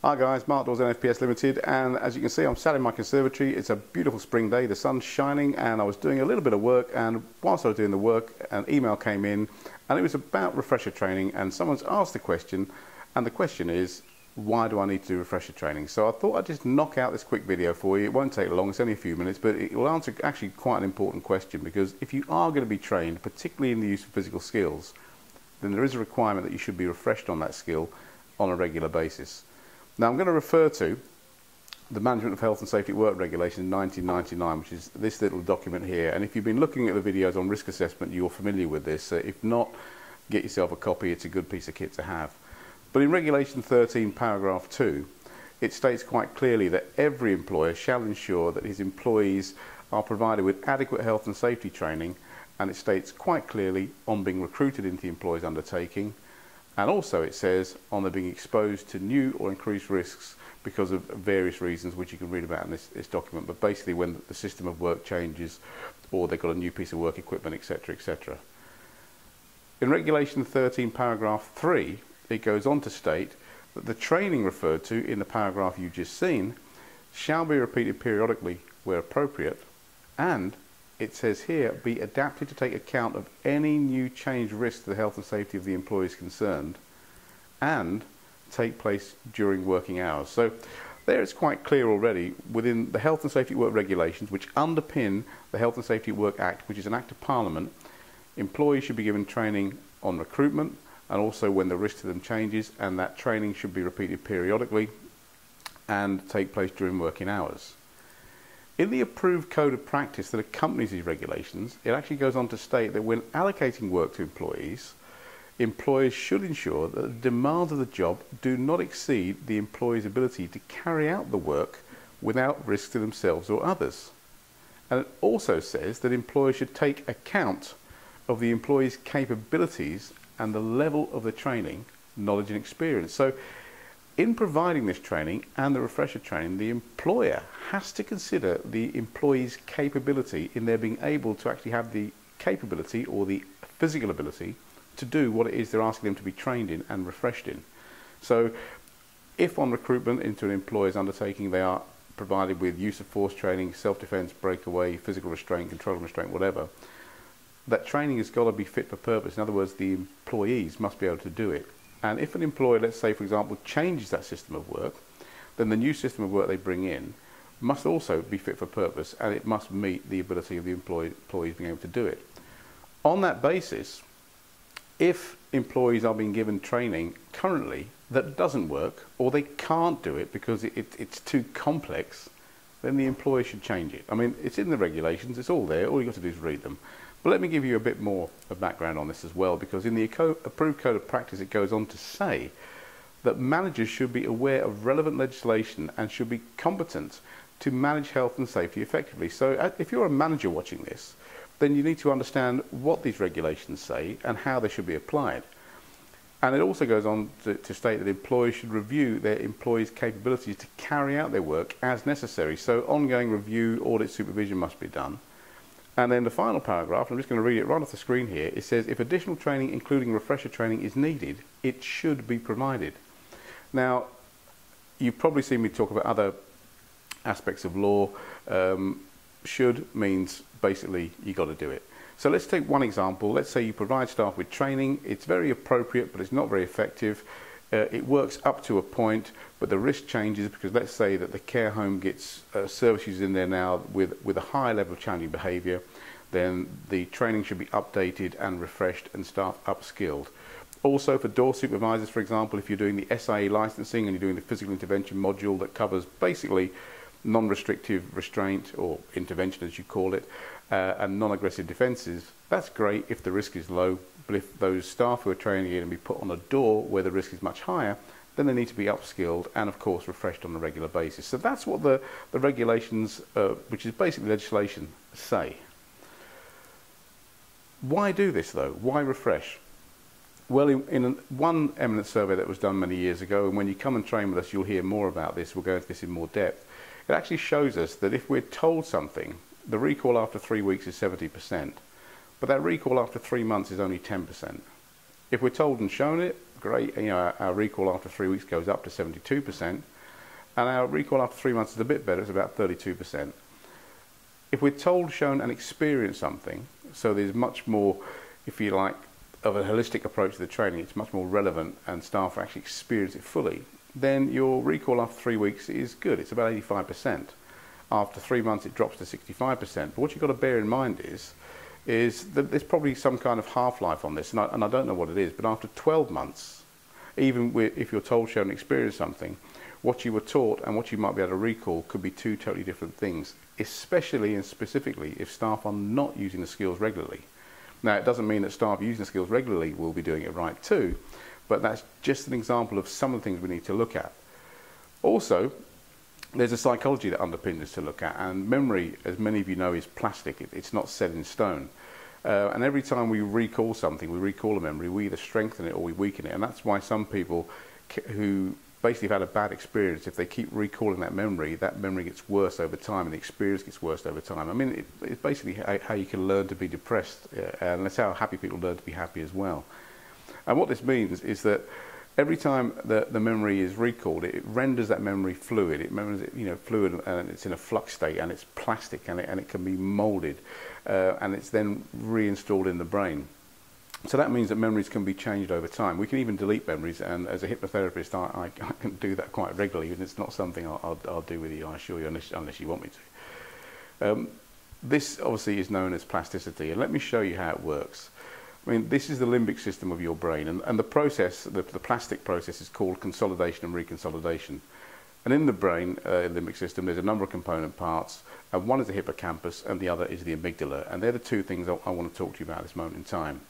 Hi guys, Mark Dawes, NFPS Limited, and as you can see I'm sat in my conservatory. It's a beautiful spring day, the sun's shining, and I was doing a little bit of work, and whilst I was doing the work an email came in and it was about refresher training, and someone's asked the question, and the question is, why do I need to do refresher training? So I thought I'd just knock out this quick video for you. It won't take long, it's only a few minutes, but it will answer actually quite an important question, because if you are going to be trained, particularly in the use of physical skills, then there is a requirement that you should be refreshed on that skill on a regular basis. Now I'm going to refer to the Management of Health and Safety at Work Regulation 1999, which is this little document here, and if you've been looking at the videos on risk assessment you're familiar with this. If not, get yourself a copy, it's a good piece of kit to have. But in Regulation 13 paragraph 2 it states quite clearly that every employer shall ensure that his employees are provided with adequate health and safety training, and it states quite clearly on being recruited into the employer's undertaking. And also it says on them being exposed to new or increased risks because of various reasons, which you can read about in this document, but basically when the system of work changes or they've got a new piece of work equipment, etc., etc. In Regulation 13 paragraph 3 it goes on to state that the training referred to in the paragraph you've just seen shall be repeated periodically where appropriate, and it says here, be adapted to take account of any new changed risk to the health and safety of the employees concerned, and take place during working hours. So there it's quite clear already within the Health and Safety at Work regulations, which underpin the Health and Safety at Work Act, which is an act of Parliament. Employees should be given training on recruitment and also when the risk to them changes, and that training should be repeated periodically and take place during working hours. In the approved code of practice that accompanies these regulations, it actually goes on to state that when allocating work to employees, employers should ensure that the demands of the job do not exceed the employee's ability to carry out the work without risk to themselves or others. And it also says that employers should take account of the employee's capabilities and the level of the training, knowledge and experience. So in providing this training and the refresher training, the employer has to consider the employee's capability in their being able to actually have the capability or the physical ability to do what it is they're asking them to be trained in and refreshed in. So if on recruitment into an employer's undertaking they are provided with use of force training, self-defense, breakaway, physical restraint, control and restraint, whatever, that training has got to be fit for purpose. In other words, the employees must be able to do it. And if an employer, let's say for example, changes that system of work, then the new system of work they bring in must also be fit for purpose, and it must meet the ability of the employees being able to do it. On that basis, if employees are being given training currently that doesn't work, or they can't do it because it's too complex, then the employer should change it. I mean, it's in the regulations, it's all there, all you've got to do is read them. But let me give you a bit more of background on this as well, because in the approved code of practice it goes on to say that managers should be aware of relevant legislation and should be competent to manage health and safety effectively. So if you're a manager watching this, then you need to understand what these regulations say and how they should be applied. And it also goes on to state that employers should review their employees' capabilities to carry out their work as necessary. So ongoing review, audit, supervision must be done. And then the final paragraph, I'm just going to read it right off the screen here, it says if additional training including refresher training is needed, it should be provided. Now, you've probably seen me talk about other aspects of law. Should means basically you got to do it. So let's take one example. Let's say you provide staff with training. It's very appropriate, but it's not very effective. It works up to a point, but the risk changes because let's say that the care home gets service users in there now with a high level of challenging behaviour, then the training should be updated and refreshed and staff upskilled. Also for door supervisors, for example, if you're doing the SIE licensing and you're doing the physical intervention module that covers basically non-restrictive restraint or intervention as you call it, and non-aggressive defences, that's great if the risk is low. But if those staff who are training are going to be put on a door where the risk is much higher, then they need to be upskilled and of course refreshed on a regular basis. So that's what the regulations, which is basically legislation, say. Why do this though? Why refresh? Well, in one eminent survey that was done many years ago, and when you come and train with us you'll hear more about this, we'll go into this in more depth, it actually shows us that if we're told something, the recall after 3 weeks is 70%, but that recall after 3 months is only 10%. If we're told and shown it, great. You know, our recall after 3 weeks goes up to 72%, and our recall after 3 months is a bit better, it's about 32%. If we're told, shown and experienced something, so there's much more, if you like, of a holistic approach to the training, it's much more relevant and staff actually experience it fully, then your recall after 3 weeks is good. It's about 85%. After 3 months it drops to 65%. But what you've got to bear in mind is that there's probably some kind of half-life on this, and I don't know what it is, but after 12 months, even if you're told, shown and experienced something, what you were taught and what you might be able to recall could be two totally different things, especially and specifically if staff are not using the skills regularly. Now, it doesn't mean that staff using the skills regularly will be doing it right too, but that's just an example of some of the things we need to look at. Also, there's a psychology that underpins this to look at, and memory, as many of you know, is plastic. It's not set in stone. And every time we recall something, we recall a memory, we either strengthen it or we weaken it. And that's why some people who basically have had a bad experience, if they keep recalling that memory gets worse over time, and the experience gets worse over time. I mean, it's basically how you can learn to be depressed, and that's how happy people learn to be happy as well. And what this means is that every time the memory is recalled, it renders that memory fluid. It renders it, you know, fluid, and it's in a flux state, and it's plastic, and it can be molded, and it's then reinstalled in the brain. So that means that memories can be changed over time. We can even delete memories, and as a hypnotherapist, I can do that quite regularly, and it's not something I'll do with you, I assure you, unless you want me to. This obviously is known as plasticity, and let me show you how it works. I mean, this is the limbic system of your brain, and the process, the plastic process, is called consolidation and reconsolidation. And in the brain, limbic system, there's a number of component parts, and one is the hippocampus, and the other is the amygdala, and they're the two things I want to talk to you about at this moment in time.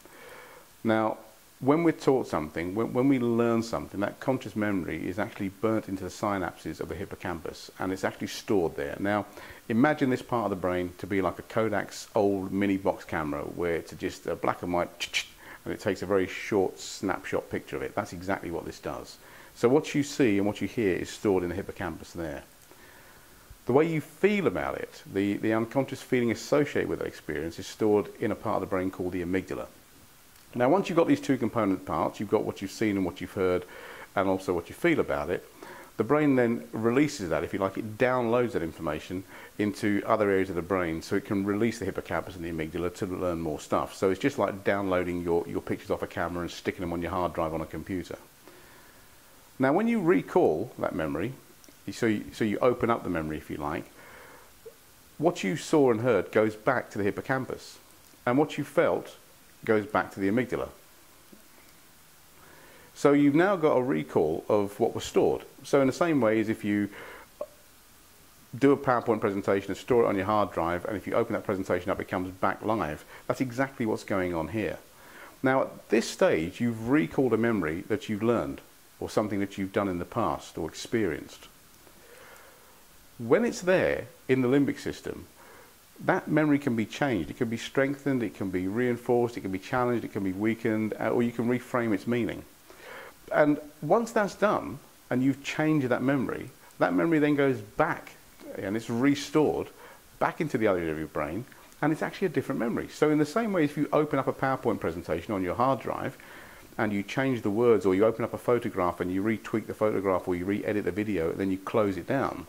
Now, when we're taught something, when we learn something, that conscious memory is actually burnt into the synapses of the hippocampus, and it's actually stored there. Now, imagine this part of the brain to be like a Kodak's old mini box camera, where it's just a black and white, and it takes a very short snapshot picture of it. That's exactly what this does. So what you see and what you hear is stored in the hippocampus there. The way you feel about it, the unconscious feeling associated with that experience, is stored in a part of the brain called the amygdala. Now, once you've got these two component parts, you've got what you've seen and what you've heard, and also what you feel about it, the brain then releases that, if you like, it downloads that information into other areas of the brain, so it can release the hippocampus and the amygdala to learn more stuff. So it's just like downloading your pictures off a camera and sticking them on your hard drive on a computer. Now, when you recall that memory, so you open up the memory, if you like, what you saw and heard goes back to the hippocampus, and what you felt goes back to the amygdala. So you've now got a recall of what was stored. So in the same way as if you do a PowerPoint presentation and store it on your hard drive, and if you open that presentation up, it comes back live. That's exactly what's going on here. Now, at this stage, you've recalled a memory that you've learned, or something that you've done in the past or experienced. When it's there in the limbic system, that memory can be changed. It can be strengthened, it can be reinforced, it can be challenged, it can be weakened, or you can reframe its meaning. And once that's done, and you've changed that memory then goes back, and it's restored back into the other area of your brain, and it's actually a different memory. So in the same way, if you open up a PowerPoint presentation on your hard drive, and you change the words, or you open up a photograph and you retweak the photograph, or you re-edit the video, and then you close it down,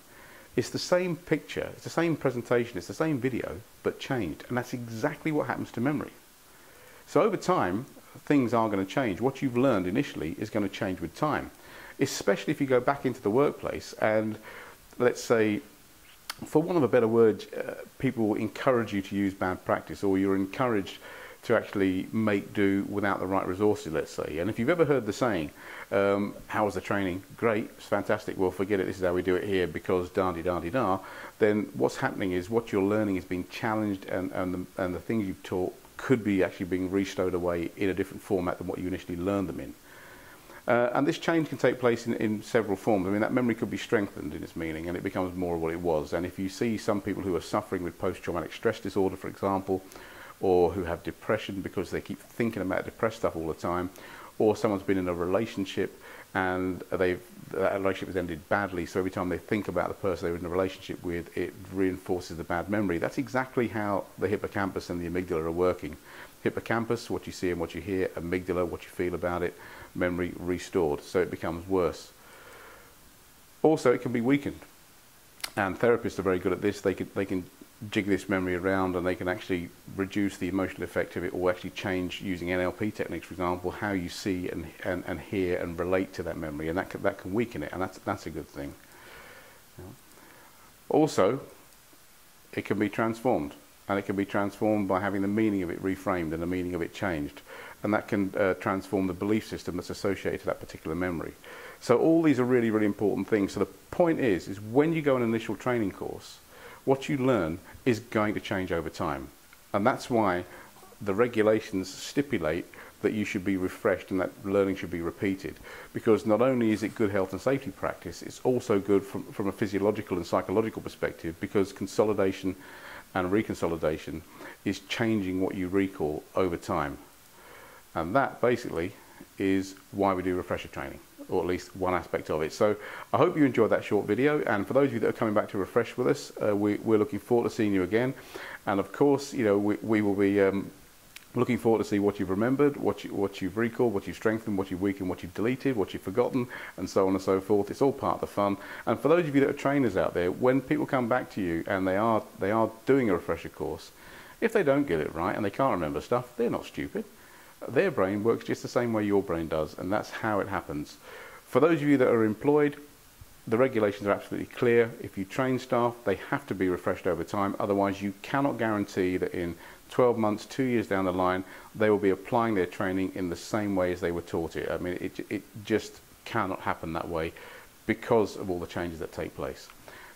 it's the same picture, it's the same presentation, it's the same video, but changed. And that's exactly what happens to memory. So over time, things are going to change. What you've learned initially is going to change with time, especially if you go back into the workplace and, let's say, for want of a better word, people encourage you to use bad practice, or you're encouraged to actually make do without the right resources, let's say. And if you've ever heard the saying, how was the training? Great, it's fantastic, well forget it, this is how we do it here because da-de-da-de-da, then what's happening is what you're learning is being challenged, and the things you've taught could be actually being restowed away in a different format than what you initially learned them in. And this change can take place in several forms. I mean, that memory could be strengthened in its meaning, and it becomes more of what it was. And if you see some people who are suffering with post-traumatic stress disorder, for example, or who have depression because they keep thinking about depressed stuff all the time, or someone's been in a relationship and that relationship has ended badly, so every time they think about the person they were in a relationship with, it reinforces the bad memory. That's exactly how the hippocampus and the amygdala are working. hippocampus, what you see and what you hear, amygdala, what you feel about it, memory restored, so it becomes worse. Also, it can be weakened, and therapists are very good at this. They can jig this memory around, and they can actually reduce the emotional effect of it, or actually change, using NLP techniques, for example, how you see and hear and relate to that memory, and that can weaken it, and that's a good thing. Also, it can be transformed, and it can be transformed by having the meaning of it reframed and the meaning of it changed, and that can transform the belief system that's associated to that particular memory. So all these are really, really important things. So the point is when you go on an initial training course, what you learn is going to change over time, and that's why the regulations stipulate that you should be refreshed and that learning should be repeated, because not only is it good health and safety practice, it's also good from a physiological and psychological perspective, because consolidation and reconsolidation is changing what you recall over time. And that basically is why we do refresher training, or at least one aspect of it. So I hope you enjoyed that short video, and for those of you that are coming back to refresh with us, we're looking forward to seeing you again. And of course, you know, we will be looking forward to see what you've remembered, what you've recalled, what you've strengthened, what you've weakened, what you've deleted, what you've forgotten, and so on and so forth. It's all part of the fun. And for those of you that are trainers out there, when people come back to you and they are doing a refresher course, if they don't get it right and they can't remember stuff, they're not stupid. Their brain works just the same way your brain does, and that's how it happens. For those of you that are employed, the regulations are absolutely clear. If you train staff, they have to be refreshed over time. Otherwise, you cannot guarantee that in 12 months, 2 years down the line, they will be applying their training in the same way as they were taught it. I mean, it just cannot happen that way because of all the changes that take place.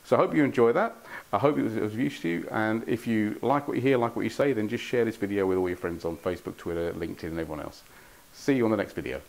So I hope you enjoy that. I hope it was of use to you. And if you like what you hear, like what you say, then just share this video with all your friends on Facebook, Twitter, LinkedIn, and everyone else. See you on the next video.